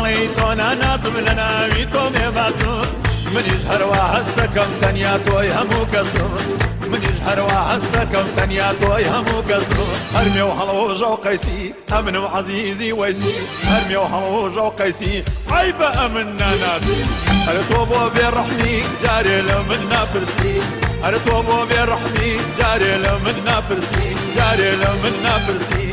باڵی تۆ ناناسم لە ناوی تۆ مێباسم منیش هەروە هەستەکەم تەنیا تۆی هەموو کەسم منیش هەروە هەستەکەم تەنیا تۆی هەموو کەسم هەرمێ و هەڵۆژە و قەیسی ئەمن و عەزیزی وەیسی هەرمێ و هەڵۆژە و قەیسی ئای بە ئەمن ناناسی هەر تۆ بۆ بێڕەحمی جارێ لە من ناپرسی هەر تۆ بۆ بێڕەحمی جارێ لە من ناپرسی جارێ لە من ناپرسی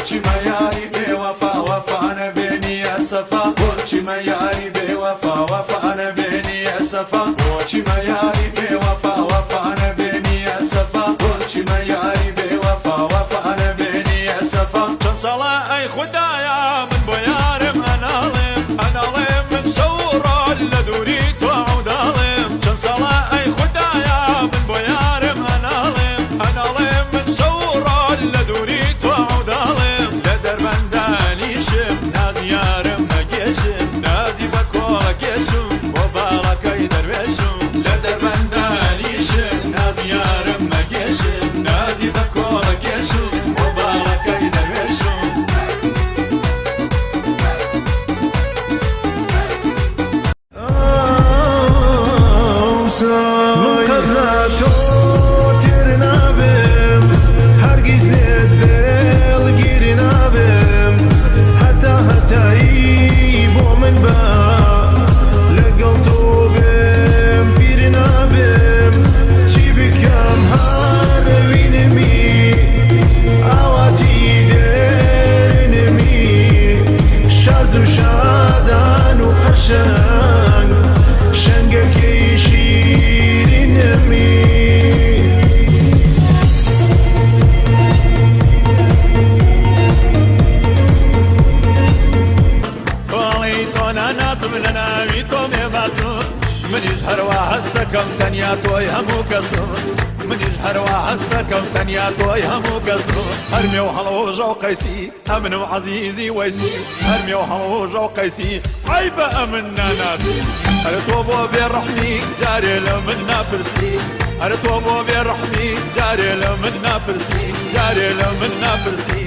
بۆچی مەیاری بێوەفا وەفا نەبێنیە سەفا بۆچی مەیاری بێوەفا وەفا نەبێنیە سەفا بۆچی مەیاری بێوەفا وەفا نەبێنیە سەفا بۆچی مەیاری بێوەفا وەفا نەبێنیە سەفا چەند ساڵە ئەی خوددایە من بۆ یارم ئەناڵێم من شەو و ڕۆژ لە دووری تۆ عەوداڵێم چەند ساڵە ئەی خوددایە من بۆ یارم ئەناڵێم من شەو و ڕۆژ لە دووری تۆ عەوداڵێم لە دەربەندانیشم نازی یارم نەگێشم نازی بە کۆڵە کێشم بۆ باڵەکەی دەروێشم لە دەربەندانیشم نازی یارم نەگێشم نازی بە کۆڵە کێشم بۆ باڵەکەی دەروێشم من قبل تو تیر نبم هرگز دلگیر نبم حتی با من با لگل تو بم پیر نبم چی بکم هر وینمی آواتی درنمی شاز و شادان و قشنگ شنگکی شیرینمی باڵی تۆ ناناسم لە ناوی تۆ مێباسم منیش هەروە هەستەکەم تەنیا تۆی هەموو کەسم منیش هەروە هەستەکەم تەنیا تۆی هەموو کەسم هەرمێ و هەڵۆژە و قەیسی ئەمن و عەزیزی وەیسی هەرمێ و هەڵۆژە و قەیسی ئای بە ئەمن ناناسی هەر تۆ بۆ بێڕەحمی جارێ لە من ناپرسی هەر تۆ بۆ بێڕەحمی جارێ لە من ناپرسی جارێ لە من ناپرسی